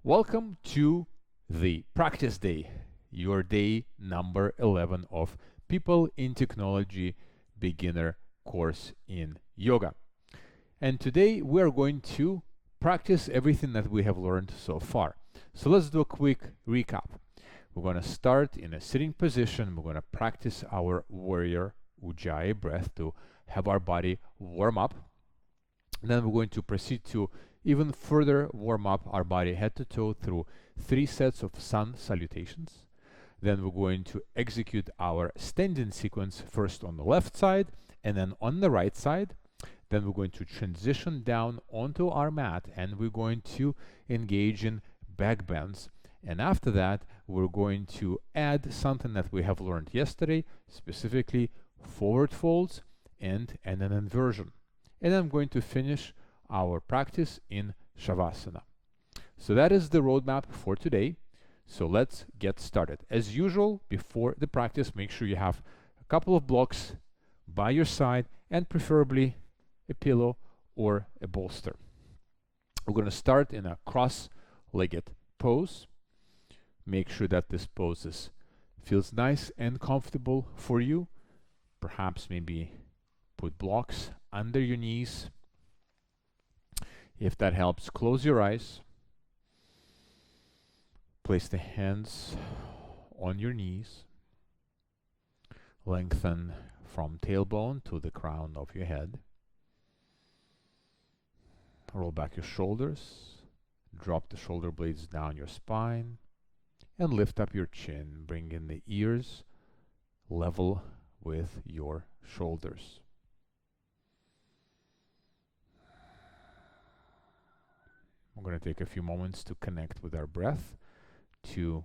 Welcome to the practice day, your day number 11 of People in Technology beginner course in yoga. And today we are going to practice everything that we have learned so far. So let's do a quick recap. We're going to start in a sitting position. We're going to practice our warrior Ujjayi breath to have our body warm up. And then we're going to proceed to even further warm up our body head to toe through 3 sets of Sun Salutations. Then we're going to execute our standing sequence first on the left side and then on the right side. Then we're going to transition down onto our mat and we're going to engage in back bends. And after that, we're going to add something that we have learned yesterday, specifically forward folds and an inversion. And I'm going to finish our practice in Shavasana. So that is the roadmap for today. So let's get started. As usual, before the practice, make sure you have a couple of blocks by your side and preferably a pillow or a bolster. We're going to start in a cross-legged pose. Make sure that this pose feels nice and comfortable for you. Perhaps maybe put blocks under your knees. If that helps, close your eyes. Place the hands on your knees. Lengthen from tailbone to the crown of your head. Roll back your shoulders. Drop the shoulder blades down your spine. And lift up your chin. Bring in the ears level with your shoulders. We're going to take a few moments to connect with our breath, to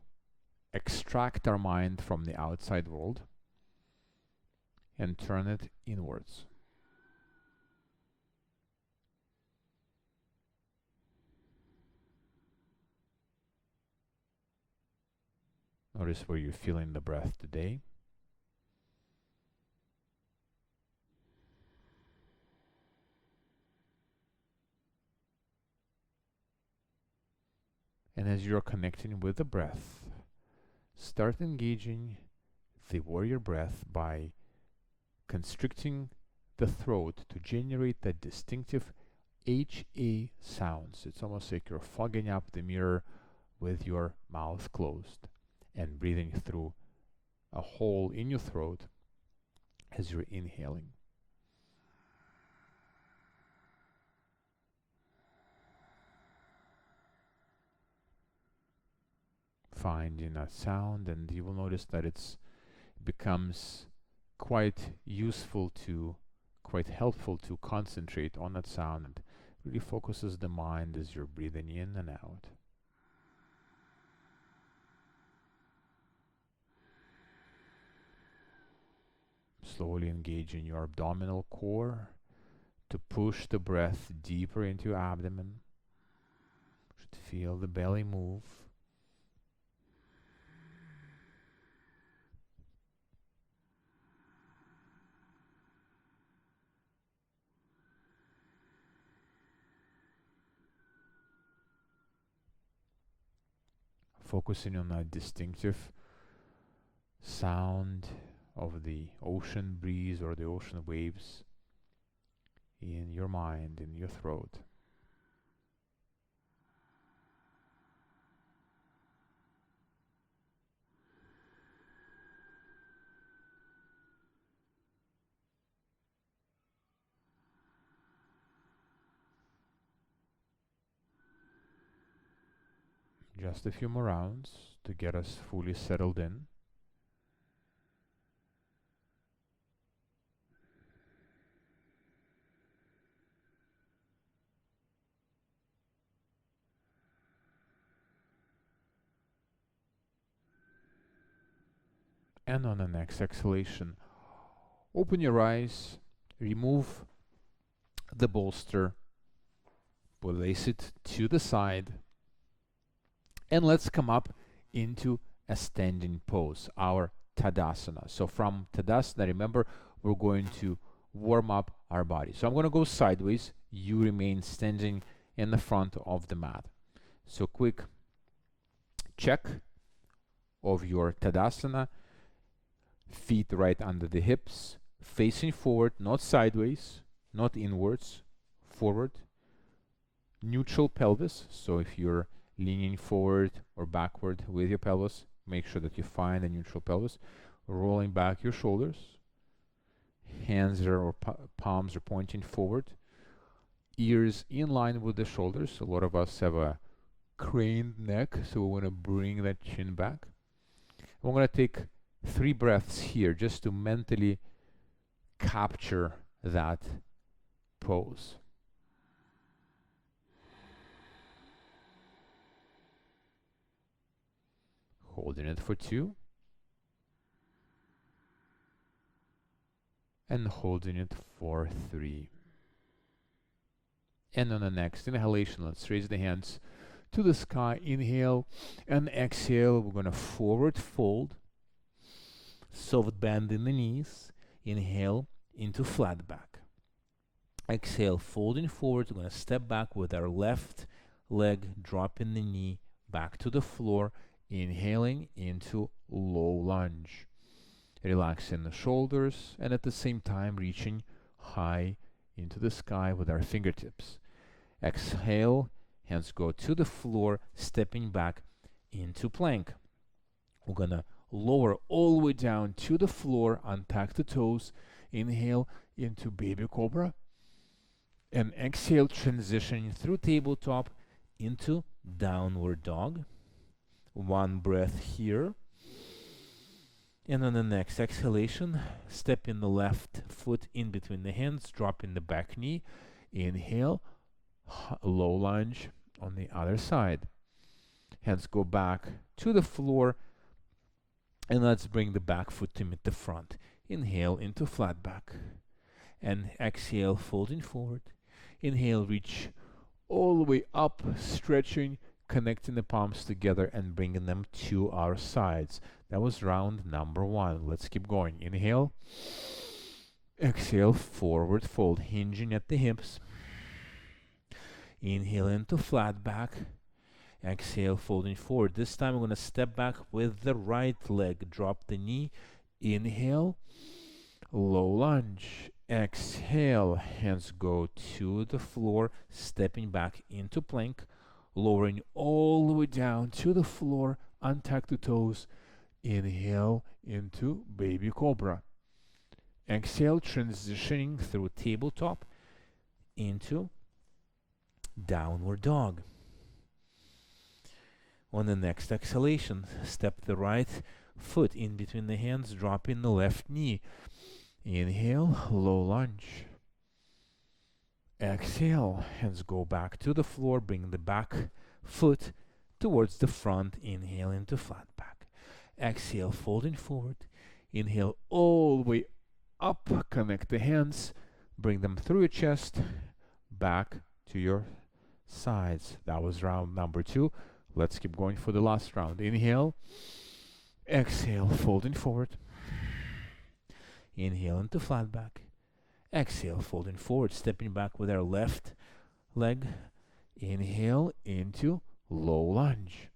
extract our mind from the outside world and turn it inwards. Notice where you're feeling the breath today. And as you're connecting with the breath, start engaging the warrior breath by constricting the throat to generate that distinctive HA sounds. It's almost like you're fogging up the mirror with your mouth closed and breathing through a hole in your throat as you're inhaling. Finding that sound, and you will notice that it becomes quite helpful to concentrate on that sound, and really focuses the mind as you're breathing in and out. Slowly engaging your abdominal core to push the breath deeper into your abdomen. You should feel the belly move. Focusing on that distinctive sound of the ocean breeze or the ocean waves in your mind, in your throat. Just a few more rounds to get us fully settled in. And on the next exhalation, open your eyes, remove the bolster, place it to the side, and let's come up into a standing pose, our Tadasana. So from Tadasana, remember, we're going to warm up our body. So I'm going to go sideways. You remain standing in the front of the mat. So quick check of your Tadasana. Feet right under the hips, facing forward, not sideways, not inwards, forward. Neutral pelvis, so if you're leaning forward or backward with your pelvis, make sure that you find a neutral pelvis. Rolling back your shoulders. Hands or palms are pointing forward. Ears in line with the shoulders. A lot of us have a craned neck, so we want to bring that chin back. We're going to take 3 breaths here just to mentally capture that pose. Holding it for 2. And holding it for 3. And on the next inhalation, let's raise the hands to the sky. Inhale and exhale. We're going to forward fold. Soft bend in the knees. Inhale into flat back. Exhale, folding forward. We're going to step back with our left leg, dropping the knee back to the floor. Inhaling into low lunge. Relaxing the shoulders and at the same time reaching high into the sky with our fingertips. Exhale, hands go to the floor, stepping back into plank. We're going to lower all the way down to the floor, untuck the toes. Inhale into baby cobra. And exhale, transitioning through tabletop into downward dog. 1 breath here. And on the next exhalation, step in the left foot in between the hands, drop in the back knee. Inhale, low lunge on the other side. Hands go back to the floor. And let's bring the back foot to meet the front. Inhale into flat back. And exhale, folding forward. Inhale, reach all the way up, stretching, connecting the palms together and bringing them to our sides. That was round number 1. Let's keep going. Inhale. Exhale, forward fold, hinging at the hips. Inhale into flat back. Exhale, folding forward. This time we're going to step back with the right leg. Drop the knee. Inhale. Low lunge. Exhale. Hands go to the floor. Stepping back into plank. Lowering all the way down to the floor. Untuck the toes. Inhale into baby cobra. Exhale, transitioning through tabletop into downward dog. On the next exhalation, step the right foot in between the hands, dropping the left knee. Inhale, low lunge. Exhale, hands go back to the floor, bring the back foot towards the front. Inhale into flat back. Exhale, folding forward. Inhale all the way up, connect the hands, bring them through your chest, back to your sides. That was round number 2. Let's keep going for the last round. Inhale, exhale, folding forward. Inhale into flat back. Exhale, folding forward, stepping back with our left leg. Inhale into low lunge.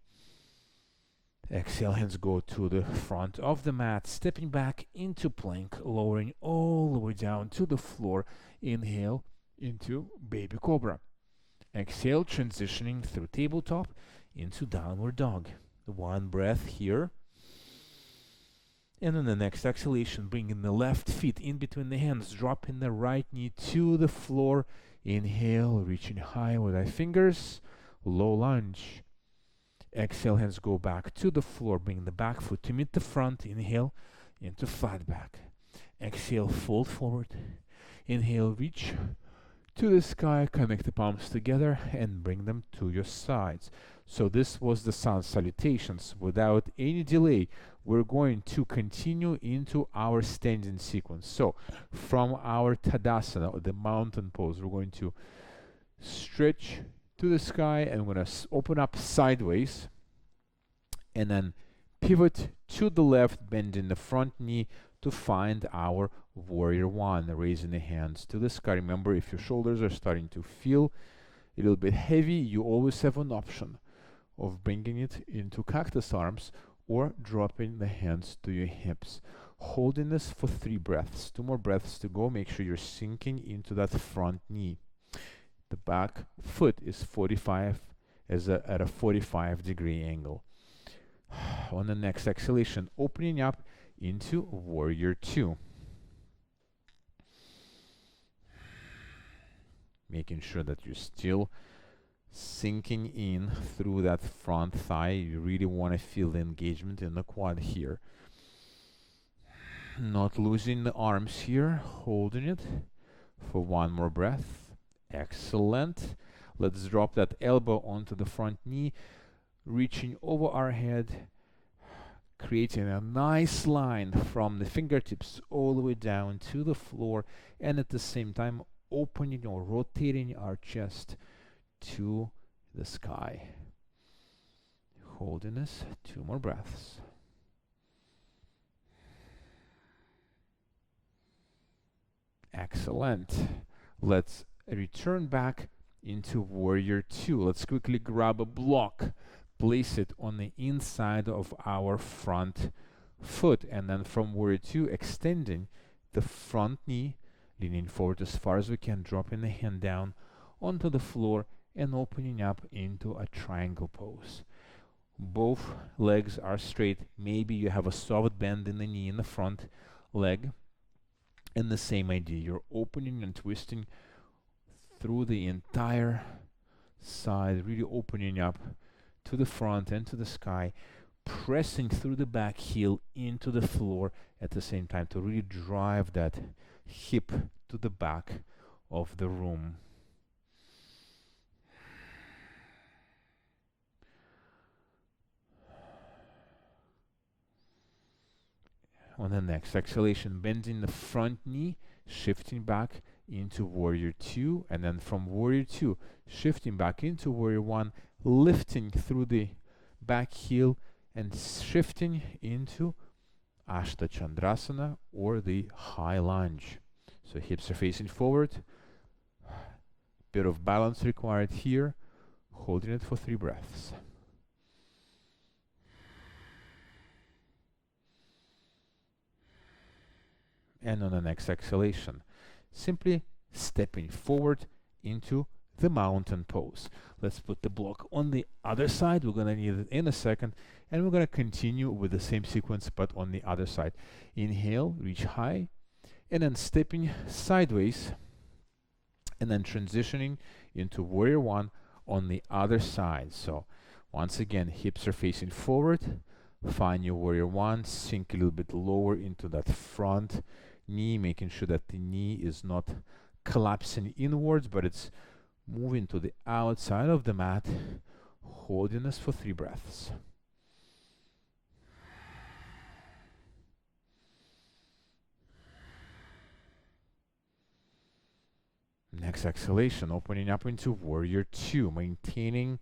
Exhale, hands go to the front of the mat, stepping back into plank, lowering all the way down to the floor. Inhale into baby cobra. Exhale, transitioning through tabletop into downward dog. 1 breath here. And on the next exhalation, bringing the left feet in between the hands, dropping the right knee to the floor. Inhale, reaching high with our fingers. Low lunge. Exhale, hands go back to the floor, bring the back foot to meet the front. Inhale into flat back. Exhale, fold forward. Inhale, reach to the sky, connect the palms together and bring them to your sides. So this was the Sun Salutations. Without any delay, we're going to continue into our standing sequence. So from our Tadasana, or the mountain pose, we're going to stretch to the sky and we're going to open up sideways and then pivot to the left, bending the front knee to find our warrior 1, raising the hands to the sky. Remember, if your shoulders are starting to feel a little bit heavy, you always have an option of bringing it into cactus arms or dropping the hands to your hips. Holding this for 3 breaths. 2 more breaths to go. Make sure you're sinking into that front knee. The back foot is at a 45-degree angle. On the next exhalation, opening up into Warrior 2. Making sure that you're still sinking in through that front thigh. You really want to feel the engagement in the quad here. Not losing the arms here, holding it for 1 more breath. Excellent. Let's drop that elbow onto the front knee, reaching over our head, creating a nice line from the fingertips all the way down to the floor, and at the same time opening or rotating our chest to the sky. Holding this, 2 more breaths. Excellent. Let's return back into Warrior 2. Let's quickly grab a block, place it on the inside of our front foot, and then from Warrior 2, extending the front knee, leaning forward as far as we can, dropping the hand down onto the floor and opening up into a triangle pose. Both legs are straight. Maybe you have a soft bend in the knee in the front leg. And the same idea, you're opening and twisting through the entire side, really opening up to the front and to the sky, pressing through the back heel into the floor at the same time to really drive that hip to the back of the room. On the next exhalation, bending the front knee, shifting back into Warrior 2, and then from Warrior 2, shifting back into Warrior 1, lifting through the back heel and shifting into Ashta Chandrasana or the high lunge. So hips are facing forward, bit of balance required here, holding it for 3 breaths. And on the next exhalation, simply stepping forward into the mountain pose. Let's put the block on the other side. We're going to need it in a second, and we're going to continue with the same sequence but on the other side. Inhale, reach high, and then stepping sideways, and then transitioning into Warrior 1 on the other side. So once again, hips are facing forward. Find your Warrior 1, sink a little bit lower into that front knee, making sure that the knee is not collapsing inwards, but it's moving to the outside of the mat, holding this for 3 breaths. Next exhalation, opening up into Warrior 2, maintaining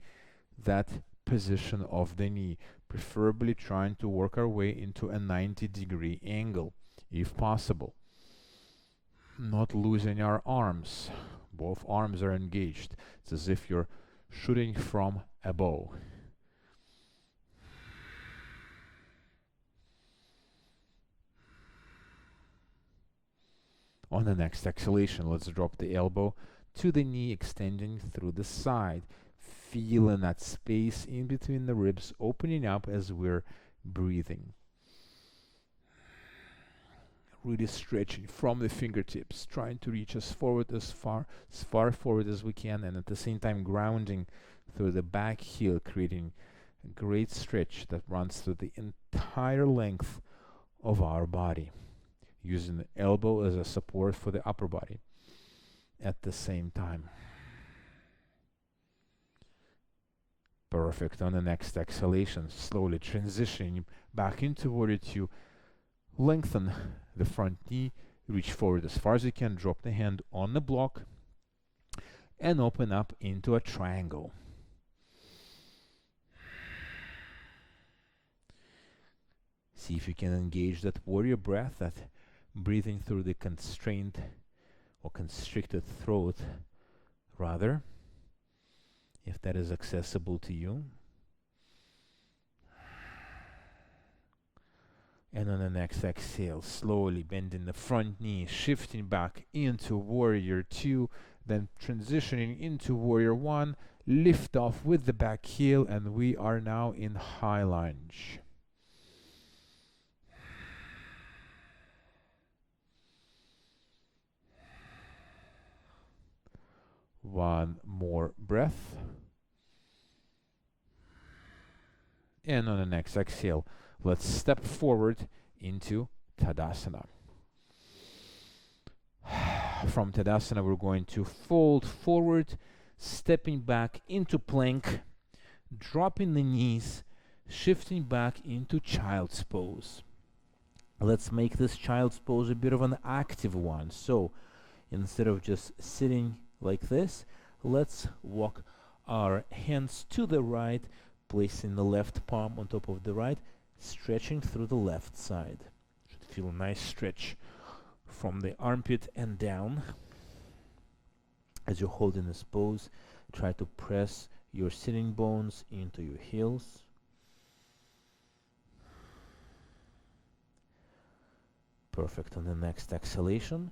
that position of the knee, preferably trying to work our way into a 90-degree angle, if possible. Not losing our arms. Both arms are engaged. It's as if you're shooting from a bow. On the next exhalation, let's drop the elbow to the knee, extending through the side. Feeling that space in between the ribs opening up as we're breathing. Really stretching from the fingertips, trying to reach as far forward as we can, and at the same time grounding through the back heel, creating a great stretch that runs through the entire length of our body, using the elbow as a support for the upper body at the same time. Perfect. On the next exhalation, slowly transitioning back into Warrior 2, lengthen the front knee, reach forward as far as you can, drop the hand on the block, and open up into a triangle. See if you can engage that warrior breath, that breathing through the constrained or constricted throat, rather, if that is accessible to you. And on the next exhale, slowly bending the front knee, shifting back into warrior 2, then transitioning into warrior 1, lift off with the back heel, and we are now in high lunge. One more breath. And on the next exhale, let's step forward into Tadasana. From Tadasana, we're going to fold forward, stepping back into plank, dropping the knees, shifting back into child's pose. Let's make this child's pose a bit of an active one. So instead of just sitting like this, let's walk our hands to the right, placing the left palm on top of the right, stretching through the left side. Should feel a nice stretch from the armpit and down. As you're holding this pose, try to press your sitting bones into your heels. Perfect. On the next exhalation,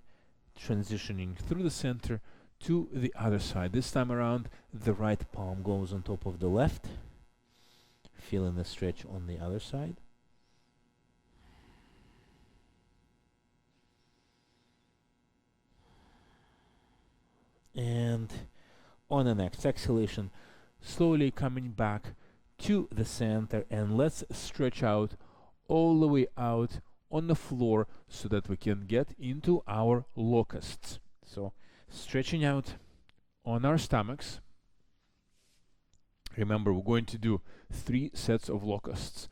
transitioning through the center to the other side. This time around, the right palm goes on top of the left. Feeling the stretch on the other side. And on the next exhalation, slowly coming back to the center, and let's stretch out all the way out on the floor so that we can get into our locusts. So stretching out on our stomachs. Remember, we're going to do 3 sets of locusts.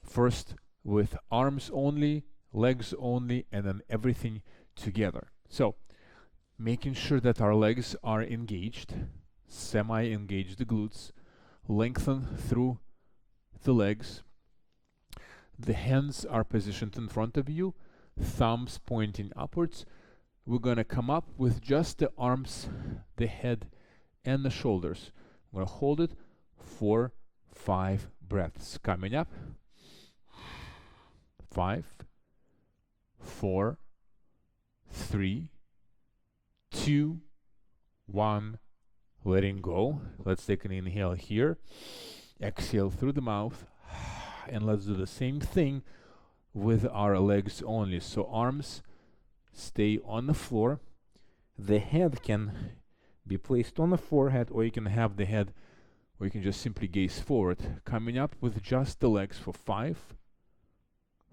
First with arms only, legs only, and then everything together. So making sure that our legs are engaged, semi-engage the glutes, lengthen through the legs. The hands are positioned in front of you, thumbs pointing upwards. We're going to come up with just the arms, the head, and the shoulders. I'm going to hold it for 5 breaths. Coming up. 5, 4, 3, 2, 1. Letting go. Let's take an inhale here. Exhale through the mouth. And let's do the same thing with our legs only. So arms stay on the floor. The head can be placed on the forehead, or you can have the head, or you can just simply gaze forward. Coming up with just the legs for 5,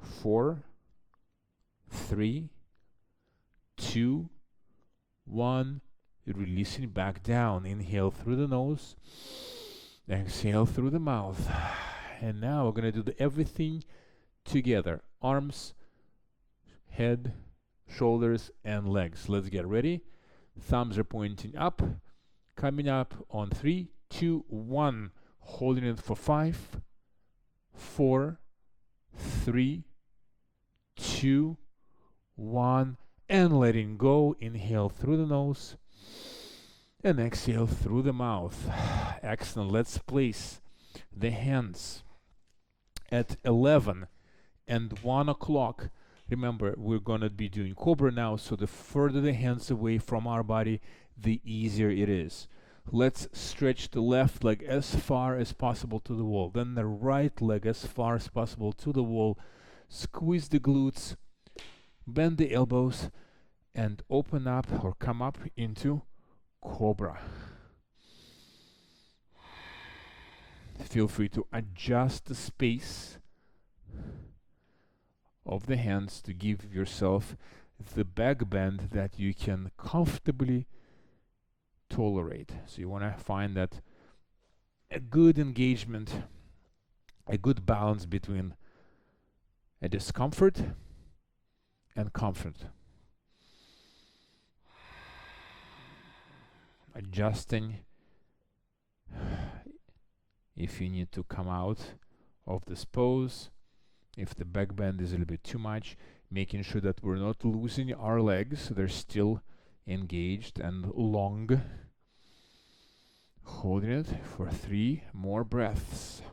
4, 3, 2, 1. Releasing back down. Inhale through the nose. Exhale through the mouth. And now we're going to do everything together. Arms, head, shoulders, and legs. Let's get ready. Thumbs are pointing up. Coming up on 3, 2, 1. Holding it for 5, 4, 3, 2, 1. And letting go. Inhale through the nose. And exhale through the mouth. Excellent. Let's place the hands at 11 and 1 o'clock. Remember, we're going to be doing Cobra now, so the further the hands away from our body, the easier it is. Let's stretch the left leg as far as possible to the wall, then the right leg as far as possible to the wall. Squeeze the glutes, bend the elbows, and open up or come up into Cobra. Feel free to adjust the space of the hands to give yourself the back bend that you can comfortably tolerate. So you want to find that a good engagement, a good balance between a discomfort and comfort. Adjusting if you need to come out of this pose, if the back bend is a little bit too much, making sure that we're not losing our legs, they're still engaged and long. Holding it for 3 more breaths.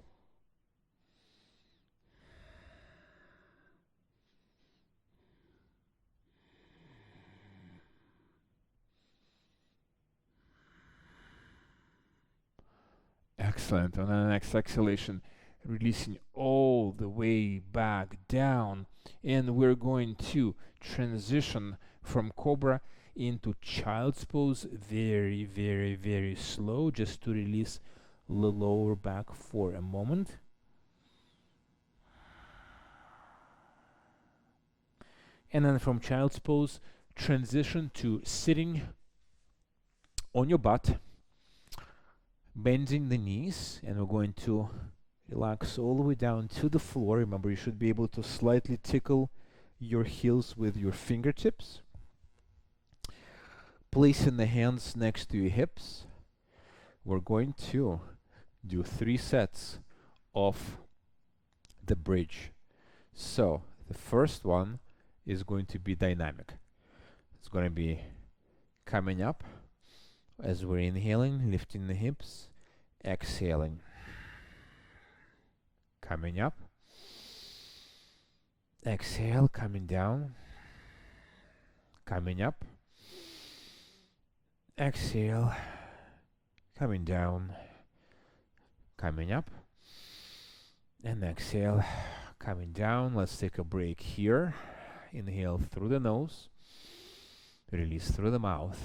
Excellent. On the next exhalation, releasing all the way back down. And we're going to transition from Cobra into Child's Pose very, very, very slow, just to release the lower back for a moment. And then from Child's Pose, transition to sitting on your butt, bending the knees, and we're going to relax all the way down to the floor. Remember, you should be able to slightly tickle your heels with your fingertips. Placing the hands next to your hips. We're going to do 3 sets of the bridge. So the first one is going to be dynamic. It's going to be coming up as we're inhaling, lifting the hips, exhaling, coming up, exhale, coming down, coming up, exhale, coming down, coming up, and exhale, coming down. Let's take a break here. Inhale through the nose, release through the mouth.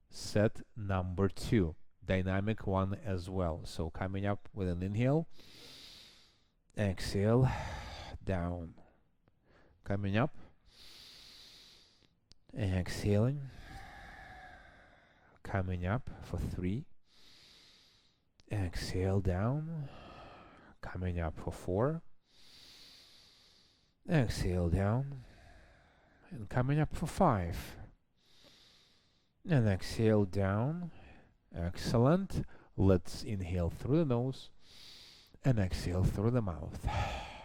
Set number 2, dynamic one as well. So coming up with an inhale, exhale, down, coming up, exhaling, coming up for 3, exhale down, coming up for 4, exhale down, and coming up for 5, and exhale down. Excellent. Let's inhale through the nose and exhale through the mouth.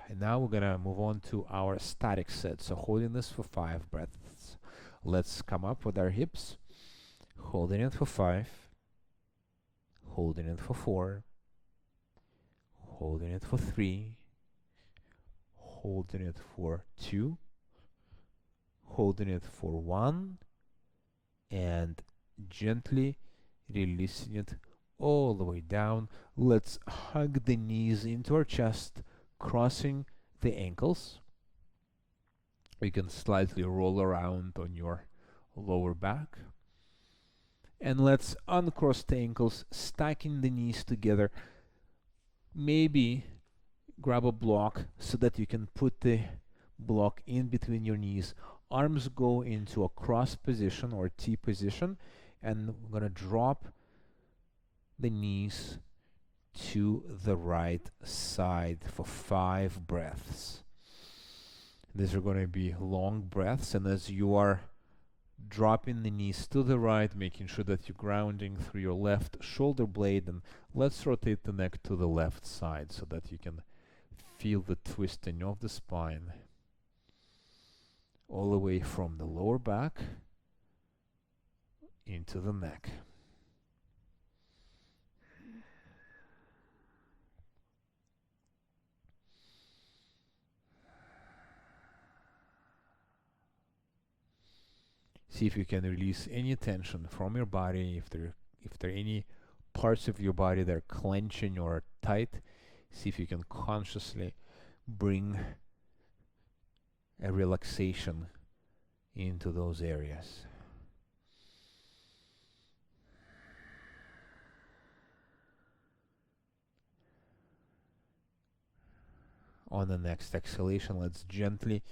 And now we're gonna move on to our static set. So holding this for 5 breaths. Let's come up with our hips, holding it for 5, holding it for 4, holding it for 3, holding it for 2, holding it for 1, and gently releasing it all the way down. Let's hug the knees into our chest, crossing the ankles. You can slightly roll around on your lower back. And let's uncross the ankles, stacking the knees together. Maybe grab a block so that you can put the block in between your knees. Arms go into a cross position or T position, and we're going to drop the knees to the right side for 5 breaths. These are going to be long breaths, and as you are dropping the knees to the right, making sure that you're grounding through your left shoulder blade, and let's rotate the neck to the left side so that you can feel the twisting of the spine all the way from the lower back into the neck. See if you can release any tension from your body. If there are any parts of your body that are clenching or tight, see if you can consciously bring a relaxation into those areas. On the next exhalation, let's gently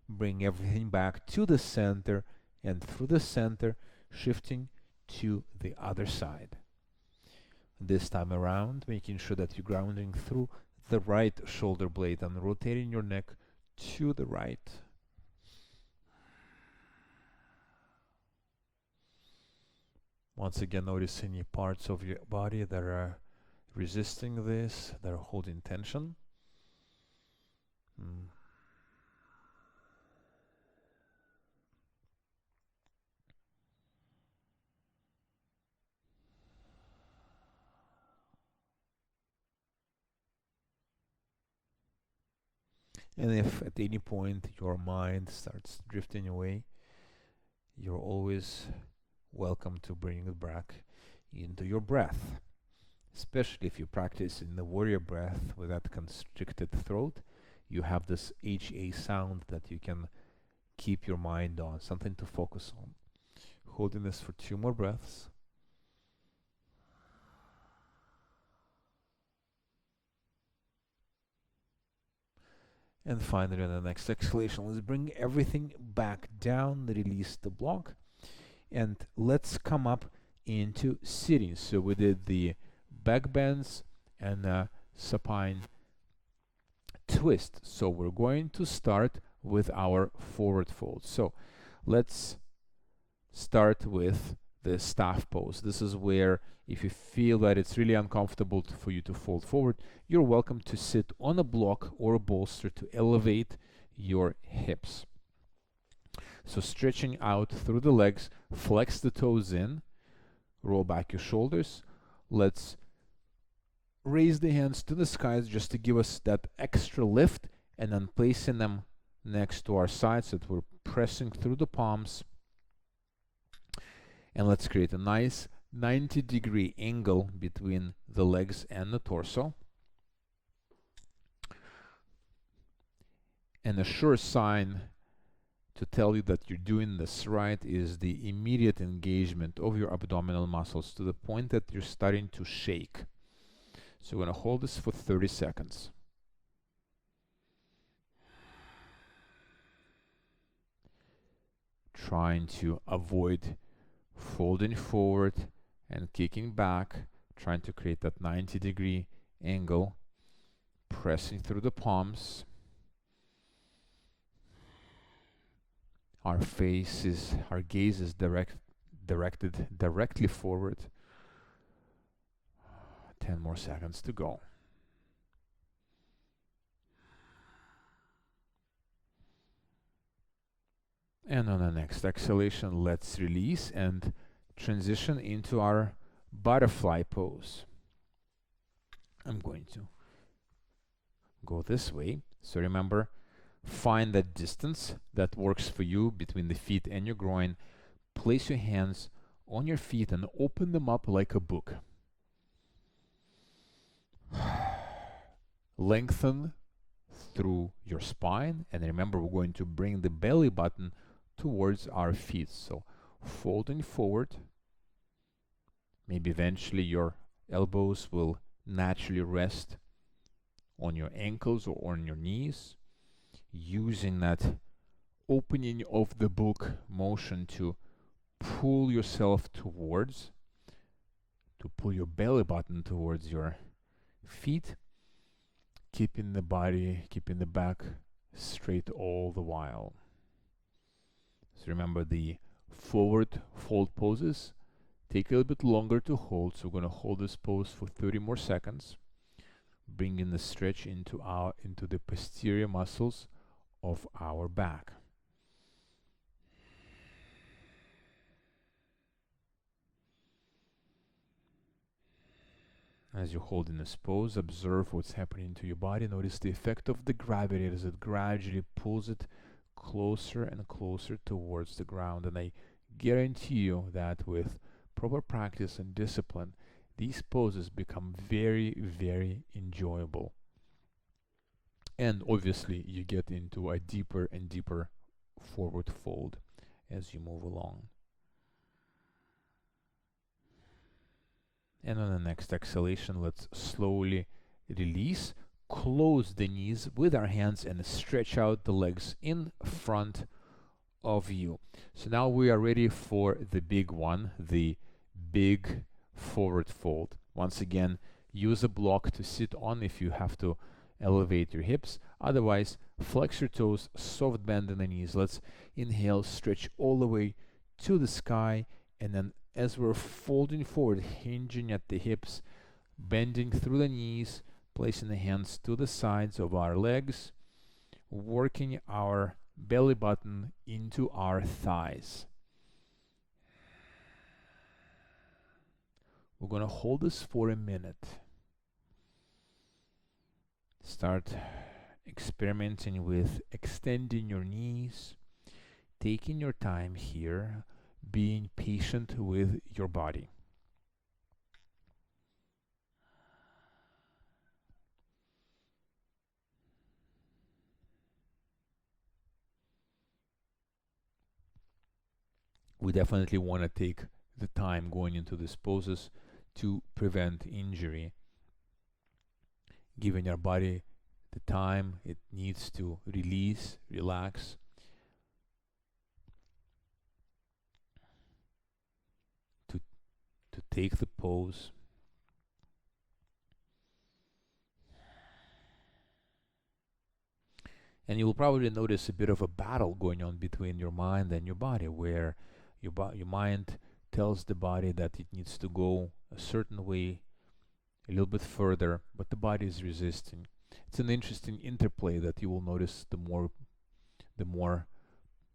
bring everything back to the center, and through the center, shifting to the other side. This time around, making sure that you're grounding through the right shoulder blade and rotating your neck to the right. Once again, notice any parts of your body that are resisting this, that are holding tension. And if at any point your mind starts drifting away, you're always welcome to bring it back into your breath. Especially if you practice in the warrior breath with that constricted throat, you have this HA sound that you can keep your mind on, something to focus on. Holding this for 2 more breaths. And finally, on the next exhalation, let's bring everything back down, release the block, and let's come up into sitting. So we did the back bends and supine twist. So we're going to start with our forward fold. So let's start with the staff pose. This is where if you feel that it's really uncomfortable for you to fold forward, you're welcome to sit on a block or a bolster to elevate your hips. So stretching out through the legs, flex the toes in, roll back your shoulders. Let's raise the hands to the skies just to give us that extra lift, and then placing them next to our sides so that we're pressing through the palms. And let's create a nice 90-degree angle between the legs and the torso. And a sure sign to tell you that you're doing this right is the immediate engagement of your abdominal muscles to the point that you're starting to shake. So we're going to hold this for 30 seconds. Trying to avoid folding forward and kicking back, trying to create that 90-degree angle, pressing through the palms. Our gaze is directed directly forward. 10 more seconds to go. And on the next exhalation, let's release and transition into our butterfly pose. I'm going to go this way. So remember, find that distance that works for you between the feet and your groin. Place your hands on your feet and open them up like a book. Lengthen through your spine, and remember, we're going to bring the belly button towards our feet. So folding forward, maybe eventually your elbows will naturally rest on your ankles or on your knees, using that opening of the book motion to pull yourself towards, to pull your belly button towards your feet, keeping the body, keeping the back straight all the while. So remember, the forward fold poses take a little bit longer to hold, so we're going to hold this pose for 30 more seconds, bringing the stretch into the posterior muscles of our back. As you hold in this pose, observe what's happening to your body. Notice the effect of the gravity as it gradually pulls it closer and closer towards the ground. And I guarantee you that with proper practice and discipline, these poses become very, very enjoyable. And obviously, you get into a deeper and deeper forward fold as you move along. And on the next exhalation, let's slowly release, close the knees with our hands, and stretch out the legs in front of you. So now we are ready for the big one, the big forward fold. Once again, use a block to sit on if you have to elevate your hips. Otherwise, flex your toes, soft bend in the knees. Let's inhale, stretch all the way to the sky, and then as we're folding forward, hinging at the hips, bending through the knees, placing the hands to the sides of our legs, working our belly button into our thighs. We're going to hold this for a minute. Start experimenting with extending your knees, taking your time here, being patient with your body. we definitely want to take the time going into these poses to prevent injury, giving our body the time it needs to release, relax, to, to take the pose. And you will probably notice a bit of a battle going on between your mind and your body, where your mind tells the body that it needs to go a certain way, a little bit further, but the body is resisting. It's an interesting interplay that you will notice the more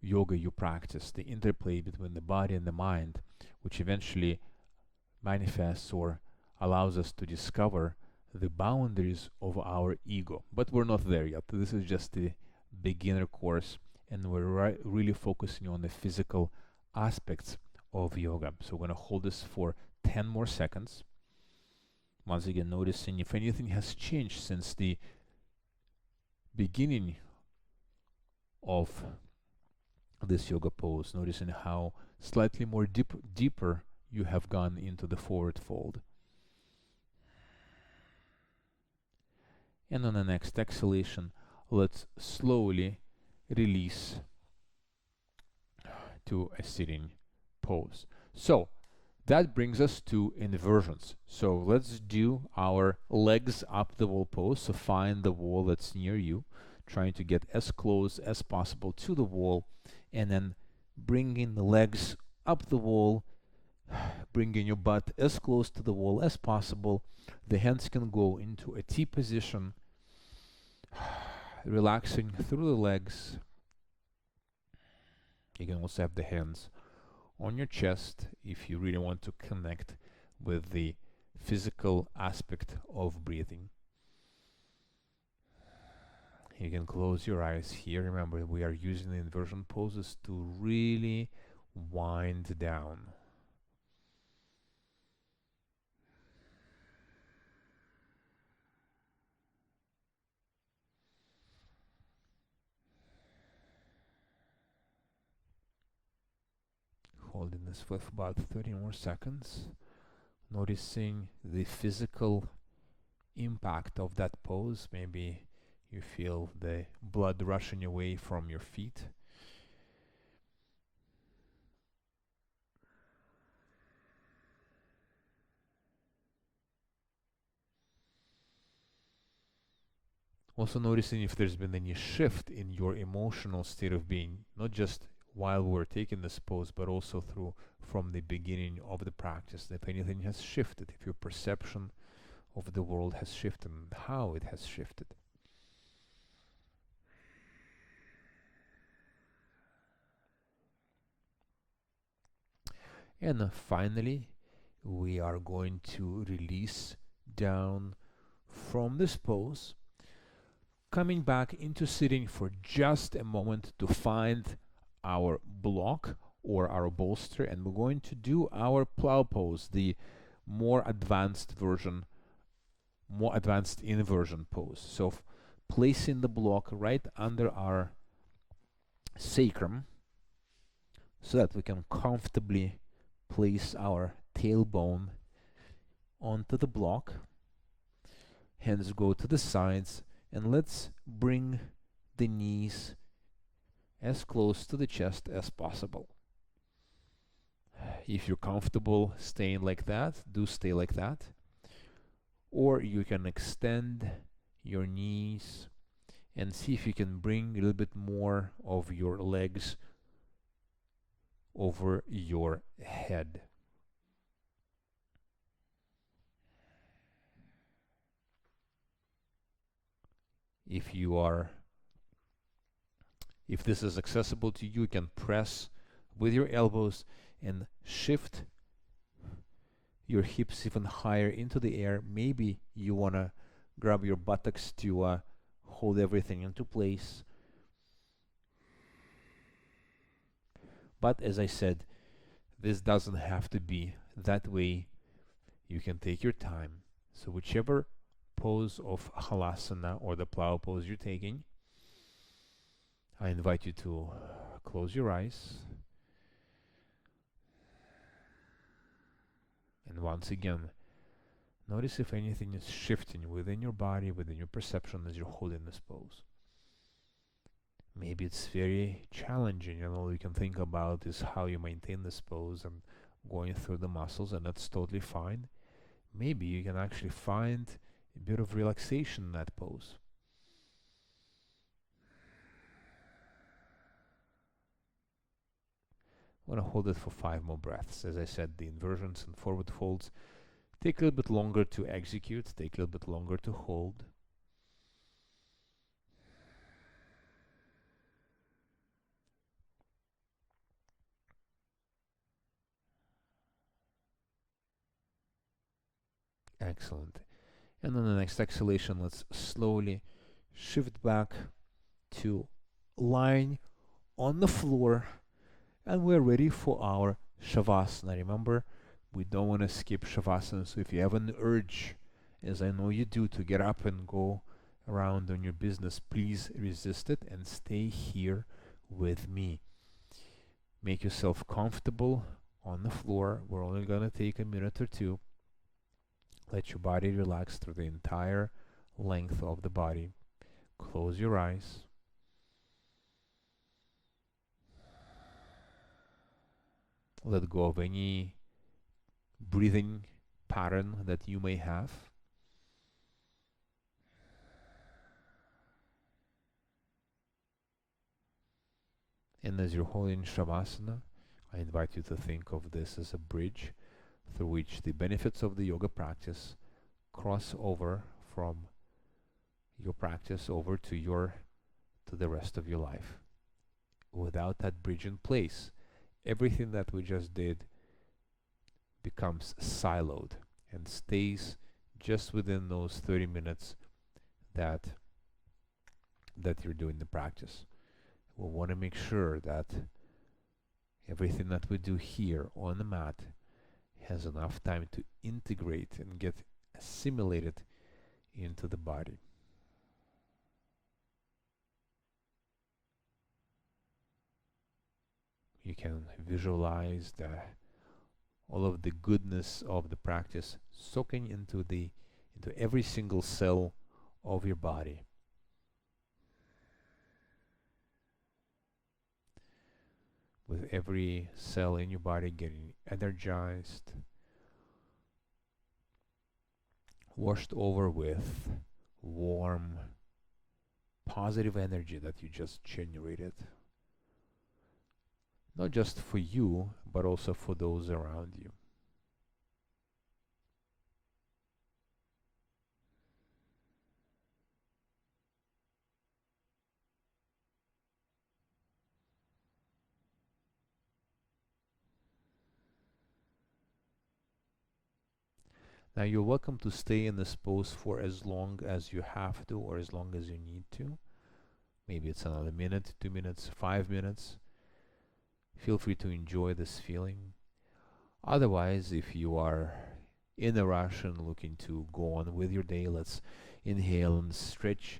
yoga you practice, the interplay between the body and the mind, which eventually manifests or allows us to discover the boundaries of our ego. But we're not there yet. This is just the beginner course, and we're really focusing on the physical aspects of yoga. So we're going to hold this for 10 more seconds. Once again, noticing if anything has changed since the beginning of this yoga pose, noticing how slightly more deeper you have gone into the forward fold. And on the next exhalation, let's slowly release to a sitting pose. So that brings us to inversions. So let's do our legs up the wall pose. So find the wall that's near you, trying to get as close as possible to the wall, and then bringing the legs up the wall, bringing your butt as close to the wall as possible. The hands can go into a T position, relaxing through the legs. You can also have the hands on your chest if you really want to connect with the physical aspect of breathing. You can close your eyes here. Remember, we are using the inversion poses to really wind down. Holding this for about 30 more seconds, noticing the physical impact of that pose. Maybe you feel the blood rushing away from your feet. Also noticing if there's been any shift in your emotional state of being, not just while we're taking this pose, but also from the beginning of the practice, if anything has shifted, if your perception of the world has shifted, and how it has shifted. And finally, we are going to release down from this pose, coming back into sitting for just a moment to find our block or our bolster, and we're going to do our plow pose, the more advanced version, more advanced inversion pose. So placing the block right under our sacrum so that we can comfortably place our tailbone onto the block. Hands go to the sides, and let's bring the knees as close to the chest as possible. If you're comfortable staying like that, do stay like that. Or you can extend your knees and see if you can bring a little bit more of your legs over your head. If this is accessible to you, you can press with your elbows and shift your hips even higher into the air. Maybe you want to grab your buttocks to hold everything into place. But as I said, this doesn't have to be that way. You can take your time. So whichever pose of halasana or the plow pose you're taking, I invite you to close your eyes, And once again, notice if anything is shifting within your body, within your perception as you're holding this pose. Maybe it's very challenging, and all you can think about is how you maintain this pose and going through the muscles, and that's totally fine. Maybe you can actually find a bit of relaxation in that pose. I want to hold it for 5 more breaths. As I said, the inversions and forward folds take a little bit longer to execute, take a little bit longer to hold. Excellent. And on the next exhalation, let's slowly shift back to lying on the floor, and we're ready for our Shavasana. Remember, we don't want to skip Shavasana, so if you have an urge, as I know you do, to get up and go around on your business, please resist it and stay here with me. Make yourself comfortable on the floor. We're only going to take a minute or two. Let your body relax through the entire length of the body. Close your eyes. Let go of any breathing pattern that you may have. And as you're holding Shavasana, I invite you to think of this as a bridge through which the benefits of the yoga practice cross over from your practice over to the rest of your life. Without that bridge in place, everything that we just did becomes siloed and stays just within those 30 minutes that you're doing the practice. We want to make sure that everything that we do here on the mat has enough time to integrate and get assimilated into the body. You can visualize all of the goodness of the practice soaking into every single cell of your body. With every cell in your body getting energized, washed over with warm, positive energy that you just generated. Not just for you, but also for those around you. Now you're welcome to stay in this pose for as long as you have to or as long as you need to. Maybe it's another minute, 2 minutes, 5 minutes. Feel free to enjoy this feeling. Otherwise, if you are in a rush and looking to go on with your day, let's inhale and stretch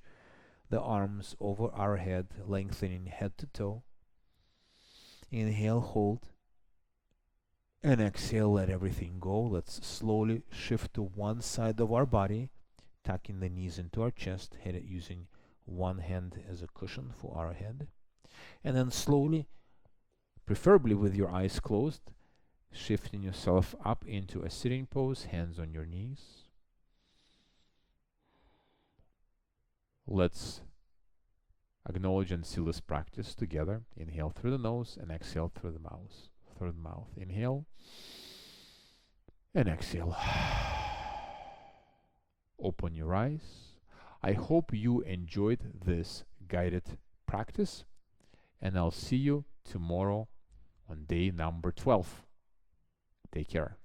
the arms over our head, lengthening head to toe. Inhale, hold. And exhale, let everything go. Let's slowly shift to one side of our body, tucking the knees into our chest, using one hand as a cushion for our head. And then slowly, preferably with your eyes closed, shifting yourself up into a sitting pose, hands on your knees. Let's acknowledge and seal this practice together. Inhale through the nose and exhale through the mouth. Inhale and exhale. Open your eyes. I hope you enjoyed this guided practice, and I'll see you tomorrow on day number 12. Take care.